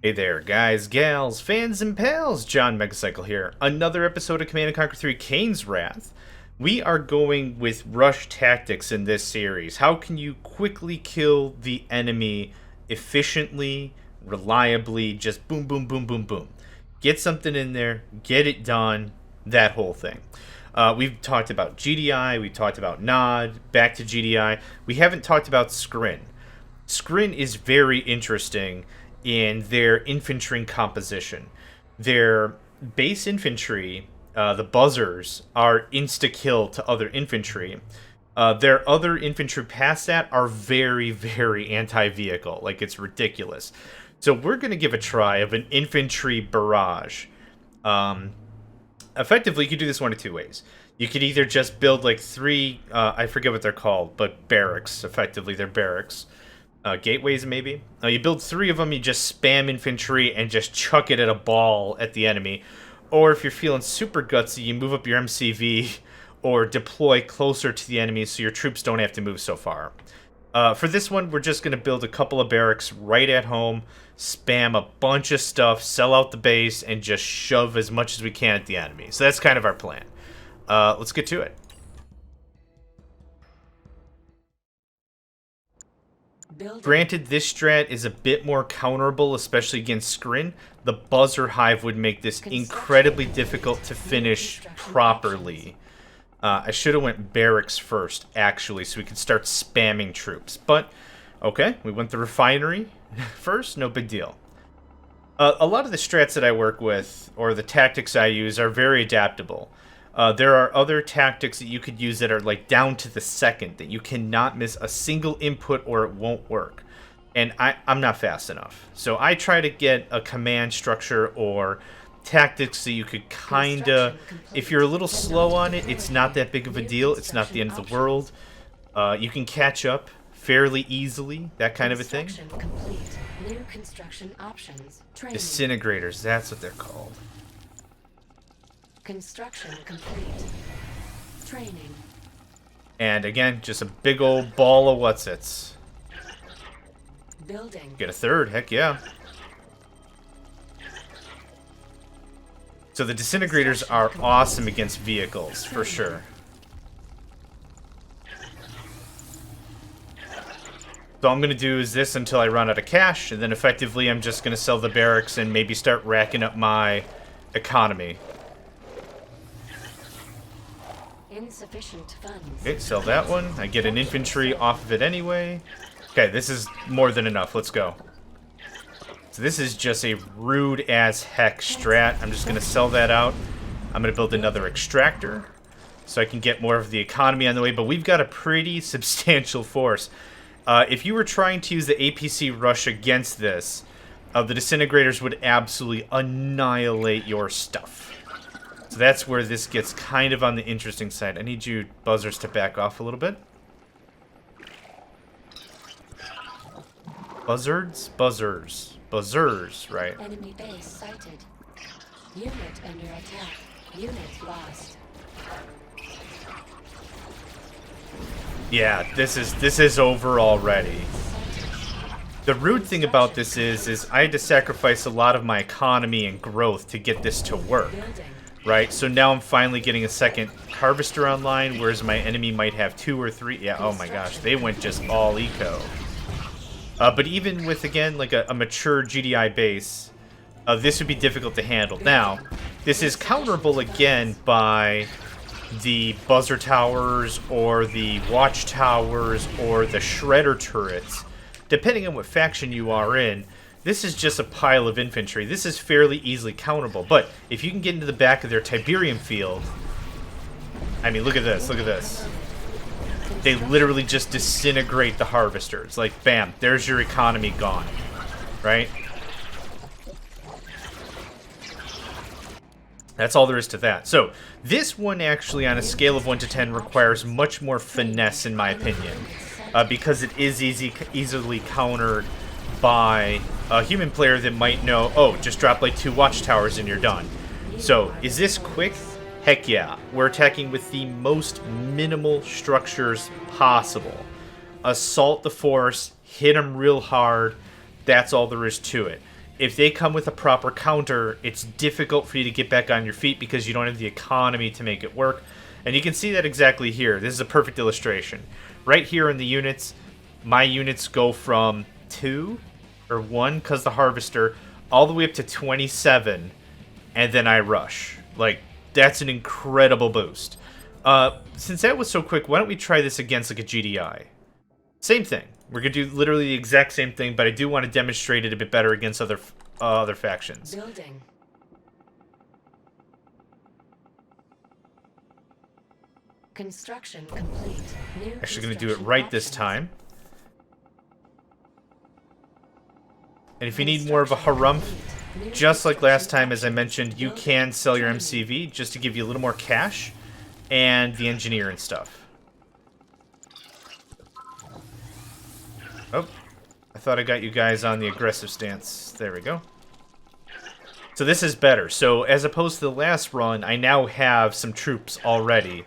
Hey there, guys, gals, fans, and pals! John Megacycle here. Another episode of Command & Conquer 3 Kane's Wrath. We are going with rush tactics in this series. How can you quickly kill the enemy efficiently, reliably, just boom, boom, boom, boom, boom. Get something in there, get it done, that whole thing. We've talked about GDI, we've talked about Nod, back to GDI. We haven't talked about Scrin. Scrin is very interesting in their infantry composition. Their base infantry, the buzzers, are insta-kill to other infantry. Their other infantry past that are very, very anti-vehicle. Like, it's ridiculous. So we're going to give a try of an infantry barrage. Effectively, you could do this one of two ways. You could either just build like three, I forget what they're called, but barracks. Effectively, they're barracks. Gateways, maybe. You build three of them, you just spam infantry and just chuck it at a ball at the enemy. Or if you're feeling super gutsy, you move up your MCV or deploy closer to the enemy so your troops don't have to move so far. For this one, we're just going to build a couple of barracks right at home, spam a bunch of stuff, sell out the base, and just shove as much as we can at the enemy. So that's kind of our plan. Let's get to it. Granted, this strat is a bit more counterable, especially against Scrin. The buzzer hive would make this incredibly difficult to finish properly. I should have went barracks first, actually, so we could start spamming troops. But, okay, we went the refinery first, no big deal. A lot of the strats that I work with, or the tactics I use, are very adaptable. There are other tactics that you could use that are like down to the second, that you cannot miss a single input or it won't work. And I'm not fast enough. So I try to get a command structure or tactics that you could kind of, if you're a little slow on it, it's not that big of a deal. It's not the end of the world. You can catch up fairly easily, that kind of a thing. New construction options. Disintegrators, that's what they're called. Construction complete. Training. And again, just a big old ball of what's-its. Building. Get a third, heck yeah. So the disintegrators are awesome against vehicles, for sure. So all I'm going to do is this until I run out of cash, and then effectively I'm just going to sell the barracks and maybe start racking up my economy. Insufficient funds. Okay, sell that one. I get an infantry off of it anyway. Okay, this is more than enough. Let's go. So this is just a rude as heck strat. I'm just going to sell that out. I'm going to build another extractor so I can get more of the economy on the way. But we've got a pretty substantial force. If you were trying to use the APC rush against this, the disintegrators would absolutely annihilate your stuff. So that's where this gets kind of on the interesting side. I need you buzzers to back off a little bit. Buzzards? Buzzers. Buzzers, right. Enemy base sighted. Unit under attack. Unit lost. Yeah, this is over already. The rude thing about this is I had to sacrifice a lot of my economy and growth to get this to work. Right, so now I'm finally getting a second harvester online, whereas my enemy might have 2 or 3. Yeah, oh my gosh, they went just all eco. But even with, again, like a mature GDI base, this would be difficult to handle. Now, this is counterable again by the buzzer towers or the watch towers or the shredder turrets. Depending on what faction you are in, this is just a pile of infantry. This is fairly easily counterable. But if you can get into the back of their Tiberium field, I mean, look at this. Look at this. They literally just disintegrate the harvesters. Like, bam, there's your economy gone. Right? That's all there is to that. So, this one actually, on a scale of 1 to 10, requires much more finesse, in my opinion. Because it is easily countered by a human player that might know, oh, just drop like 2 watchtowers and you're done. So, is this quick? Heck yeah. We're attacking with the most minimal structures possible. Assault the force, hit them real hard, that's all there is to it. if they come with a proper counter, it's difficult for you to get back on your feet because you don't have the economy to make it work. And you can see that exactly here. This is a perfect illustration. Right here in the units, my units go from 2 or 1 because the harvester, all the way up to 27, and then I rush. Like, that's an incredible boost. Since that was so quick, why don't we try this against like a GDI? Same thing. We're going to do literally the exact same thing, but I do want to demonstrate it a bit better against other factions. Building. Construction complete. New Actually going to do it construction right this options. time. And if you need more of a harumph, just like last time, as I mentioned, you can sell your MCV just to give you a little more cash and the engineer and stuff. Oh, I thought I got you guys on the aggressive stance. There we go. So this is better. So as opposed to the last run, I now have some troops already.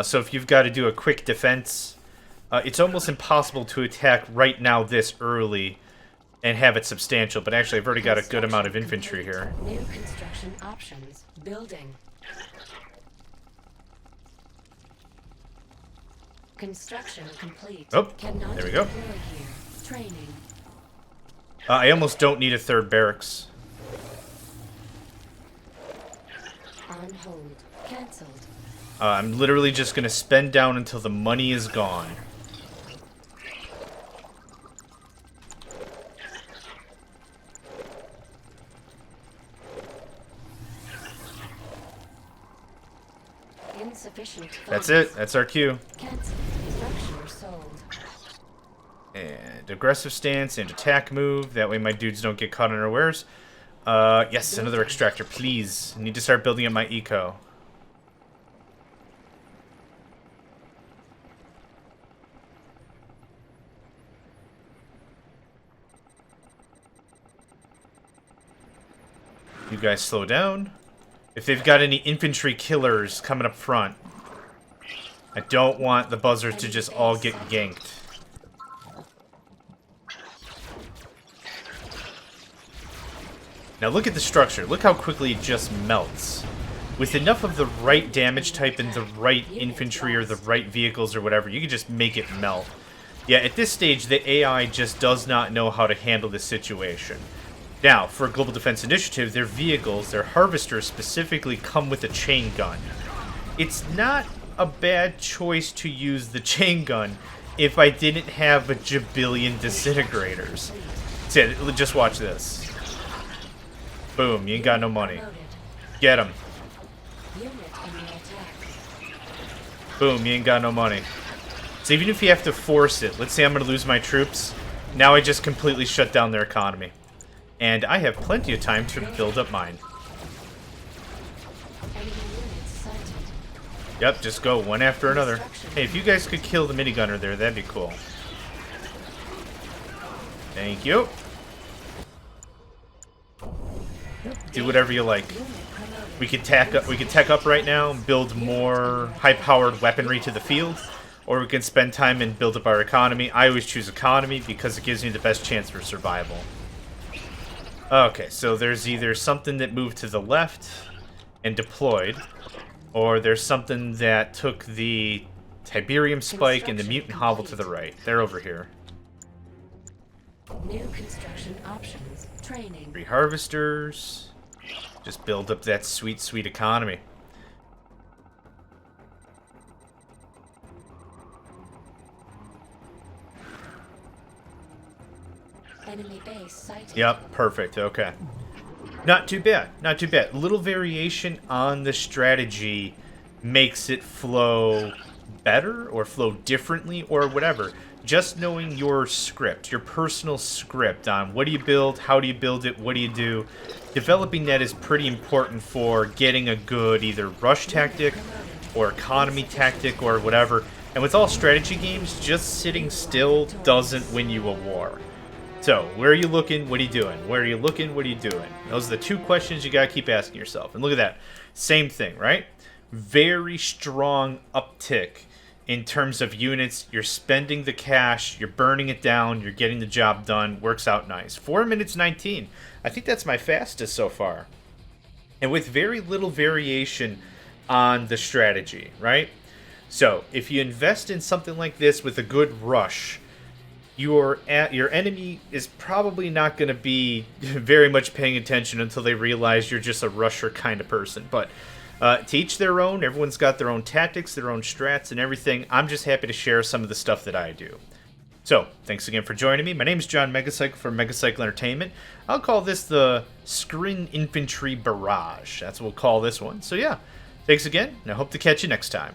So if you've got to do a quick defense, it's almost impossible to attack right now this early and have it substantial. But actually, I've already got a good amount of infantry here. New construction options. Building. Construction complete. Oh, Cannot there we go. deploy here. Training. I almost don't need a third barracks. On hold. Cancelled. I'm literally just going to spend down until the money is gone. Insufficient funds. That's it. That's our cue. Cancelled. Structure sold. And aggressive stance and attack move. That way my dudes don't get caught unawares. Yes, another extractor, please. I need to start building up my eco. You guys slow down. If they've got any infantry killers coming up front, I don't want the buzzers to just all get ganked. Now look at the structure. Look how quickly it just melts. With enough of the right damage type and the right infantry or the right vehicles or whatever, you can just make it melt. Yeah, at this stage, the AI just does not know how to handle this situation. Now, for a Global Defense Initiative, their vehicles, their harvesters specifically, come with a chain gun. It's not a bad choice to use the chain gun if I didn't have a jabillion disintegrators. So yeah, just watch this. Boom, you ain't got no money. Get him. Unit under attack. Boom, you ain't got no money. So even if you have to force it, let's say I'm going to lose my troops, now I just completely shut down their economy. And I have plenty of time to build up mine. Enemy units sighted. Yep, just go one after another. Hey, if you guys could kill the minigunner there, that'd be cool. Thank you. Do whatever you like. We could tech up right now and build more high-powered weaponry to the field, or we can spend time and build up our economy. I always choose economy because it gives me the best chance for survival. Okay, so there's either something that moved to the left and deployed, or there's something that took the Tiberium Spike and the Mutant Hovel to the right. They're over here. New construction options. Training. 3 harvesters. Just build up that sweet, sweet economy. Enemy base sighted. Yep, perfect. Okay. Not too bad. Not too bad. Little variation on the strategy makes it flow better or flow differently or whatever. Just knowing your script, your personal script on what do you build, how do you build it, what do you do, developing that is pretty important for getting a good either rush tactic or economy tactic or whatever. And with all strategy games, just sitting still doesn't win you a war. So, where are you looking? What are you doing? Where are you looking? What are you doing? Those are the 2 questions you gotta keep asking yourself. And look at that. Same thing, right? Very strong uptick in terms of units. You're spending the cash, you're burning it down, you're getting the job done. Works out nice. 4 minutes 19. I think that's my fastest so far. And with very little variation on the strategy, right? So, if you invest in something like this with a good rush, your enemy is probably not going to be very much paying attention until they realize you're just a rusher kind of person. But to each their own. Everyone's got their own tactics, their own strats, and everything. I'm just happy to share some of the stuff that I do. So, thanks again for joining me. My name is John Megacycle from Megacycle Entertainment. I'll call this the Scrin Infantry Barrage. That's what we'll call this one. So yeah, thanks again, and I hope to catch you next time.